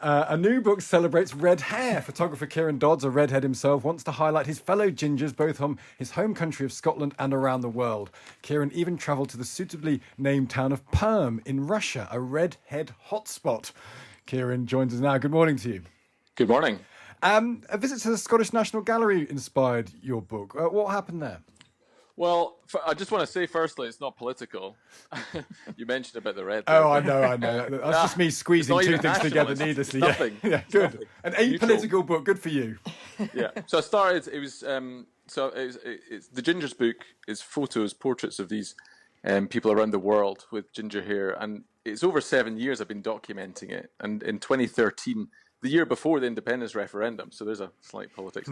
A new book celebrates red hair. Photographer Kieran Dodds, a redhead himself, wants to highlight his fellow gingers both from his home country of Scotland and around the world. Kieran even travelled to the suitably named town of Perm in Russia, a redhead hotspot. Kieran joins us now. Good morning to you. Good morning. A visit to the Scottish National Gallery inspired your book. What happened there? Well, I just want to say, firstly, it's not political. You mentioned about the red. Oh, I know. That's just me squeezing two things together needlessly. Nothing. Yeah, good. An apolitical book. Good for you. Yeah. So I started. It was it's the Ginger's book is portraits of these people around the world with ginger hair, and it's over 7 years I've been documenting it. And in 2013, the year before the independence referendum, so there's a slight politics.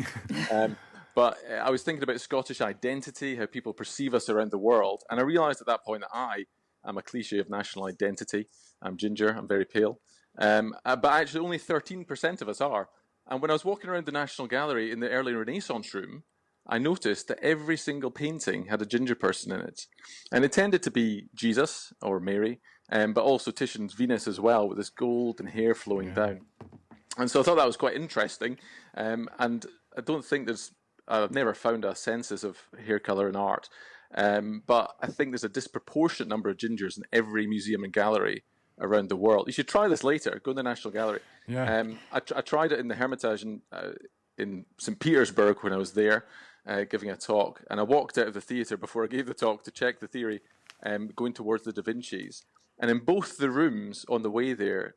But I was thinking about Scottish identity, how people perceive us around the world. And I realised at that point that I am a cliche of national identity. I'm ginger, I'm very pale. But actually only 13% of us are. And when I was walking around the National Gallery in the early Renaissance room, I noticed that every single painting had a ginger person in it. And it tended to be Jesus or Mary, but also Titian's Venus as well, with this golden hair flowing down. And so I thought that was quite interesting. And I don't think I've never found a census of hair colour in art, but I think there's a disproportionate number of gingers in every museum and gallery around the world. You should try this later. Go to the National Gallery. Yeah. I tried it in the Hermitage in St. Petersburg when I was there giving a talk, and I walked out of the theatre before I gave the talk to check the theory, going towards the Da Vinci's. And in both the rooms on the way there,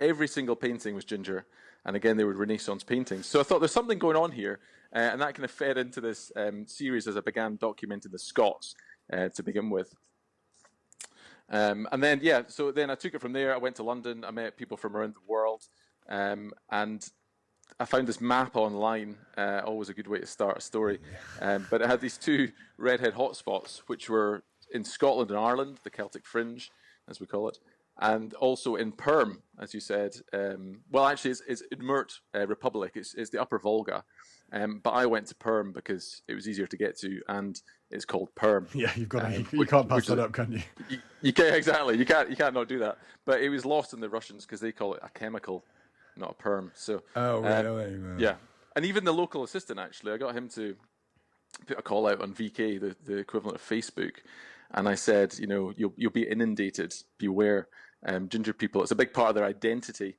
every single painting was ginger. And again, they were Renaissance paintings. So I thought there's something going on here. And that kind of fed into this series as I began documenting the Scots to begin with. And then, so then I took it from there. I went to London. I met people from around the world. And I found this map online, always a good way to start a story. But it had these two redhead hotspots, which were in Scotland and Ireland, the Celtic Fringe, as we call it. And also in Perm, as you said. Well, actually, it's Udmurt Republic. It's the Upper Volga. But I went to Perm because it was easier to get to, and it's called Perm. Yeah, you can't pass that up, can you? You can't, exactly. You can't not do that. But it was lost in the Russians because they call it a chemical, not a perm. So yeah. And even the local assistant, actually, I got him to put a call out on VK, the equivalent of Facebook, and I said, you'll be inundated. Beware. Ginger people, it's a big part of their identity,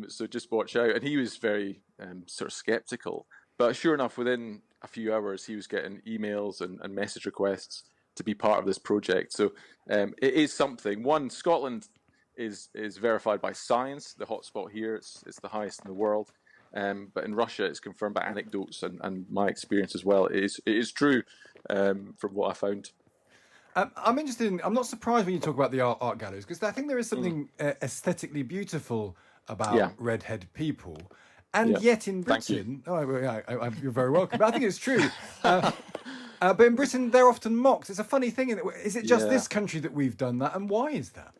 so just watch out. And he was very sort of skeptical, but sure enough, within a few hours he was getting emails and message requests to be part of this project. So it is something. Scotland is verified by science. The hotspot here, it's the highest in the world, but in Russia it's confirmed by anecdotes and my experience as well. It is true from what I found. I'm interested I'm not surprised when you talk about the art galleries, because I think there is something aesthetically beautiful about redhead people. And yet in Britain, you're very welcome, but I think it's true. But in Britain, they're often mocked. It's a funny thing. Is it just this country that we've done that? And why is that?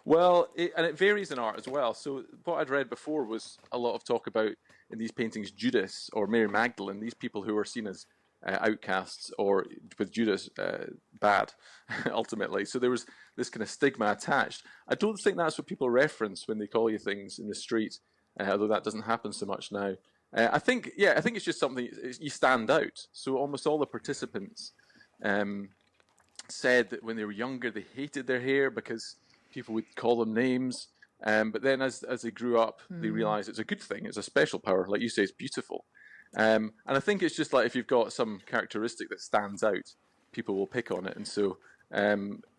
Well, it varies in art as well. So what I'd read before was a lot of talk about in these paintings Judas or Mary Magdalene, these people who are seen as outcasts, or with Judas bad ultimately. So there was this kind of stigma attached. I don't think that's what people reference when they call you things in the street, although that doesn't happen so much now. I think it's just something, you stand out. So almost all the participants said that when they were younger they hated their hair because people would call them names, but then as they grew up they realised it's a good thing, it's a special power, like you say, it's beautiful. And I think it's just like if you've got some characteristic that stands out, people will pick on it, and so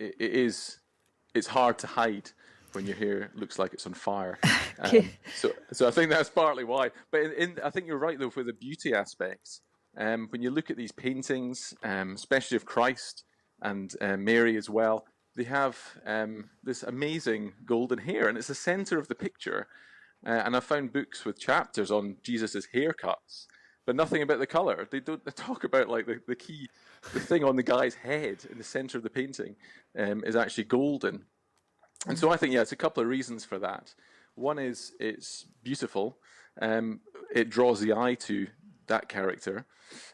it's hard to hide when your hair looks like it's on fire. So I think that's partly why. But I think you're right though for the beauty aspects. When you look at these paintings, especially of Christ and Mary as well, they have this amazing golden hair, and it's the center of the picture. And I found books with chapters on Jesus's haircuts, but nothing about the color. They talk about like the thing on the guy's head in the center of the painting is actually golden. And so I think, it's a couple of reasons for that. One is it's beautiful. It draws the eye to that character.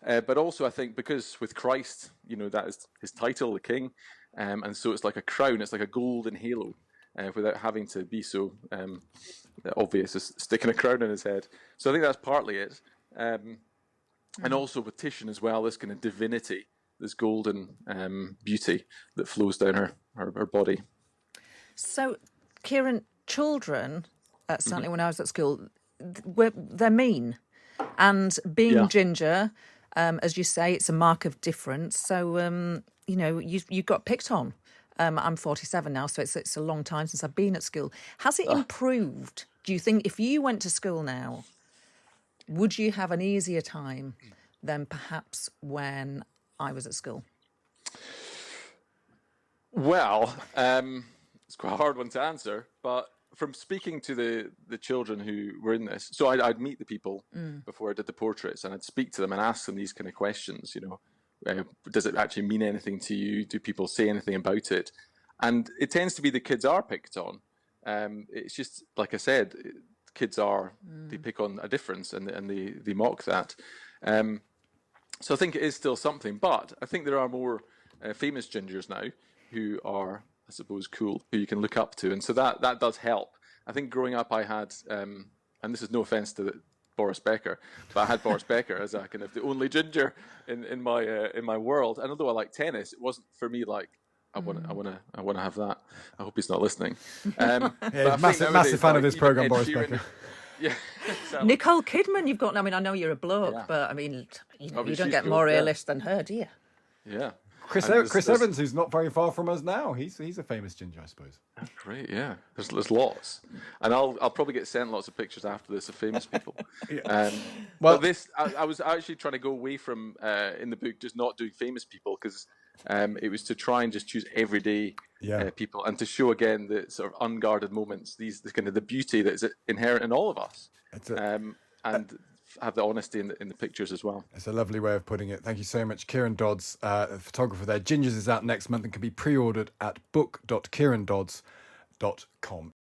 But also I think because with Christ, that is his title, the king. And so it's like a crown. It's like a golden halo without having to be so obvious as sticking a crown on his head. So I think that's partly it. And also with Titian as well, this kind of divinity, this golden beauty that flows down her body. So, Kieran, children, certainly when I was at school, they're mean. And being ginger, as you say, it's a mark of difference. So, you got picked on. I'm 47 now, so it's a long time since I've been at school. Has it improved? Do you think if you went to school now, would you have an easier time than perhaps when I was at school? Well, it's quite a hard one to answer, but from speaking to the children who were in this, so I'd meet the people before I did the portraits, and I'd speak to them and ask them these kind of questions, does it actually mean anything to you? Do people say anything about it? And it tends to be the kids are picked on. It's just, like I said, kids they pick on a difference and they mock that. So I think it is still something, but I think there are more famous gingers now who are, I suppose, cool, who you can look up to. And so that does help. I think growing up I had, and this is no offense to Boris Becker, but I had Boris Becker as a kind of the only ginger in my world. And although I like tennis, it wasn't for me like, I want to have that. I hope he's not listening. Massive fan of this program, Boris Becker. Yeah, exactly. Nicole Kidman, you've got. I mean, I know you're a bloke, but I mean, you don't get more A-list than her, do you? Yeah. Chris Evans, who's not very far from us now, he's a famous ginger, I suppose. Great, yeah. There's lots, and I'll probably get sent lots of pictures after this of famous people. Well, this I was actually trying to go away from in the book, just not doing famous people, because it was to try and just choose everyday people, and to show again the sort of unguarded moments, the kind of the beauty that is inherent in all of us, and have the honesty in the pictures as well. It's a lovely way of putting it. Thank you so much, Kieran Dodds, photographer there. Gingers is out next month and can be pre-ordered at book.kierandodds.com.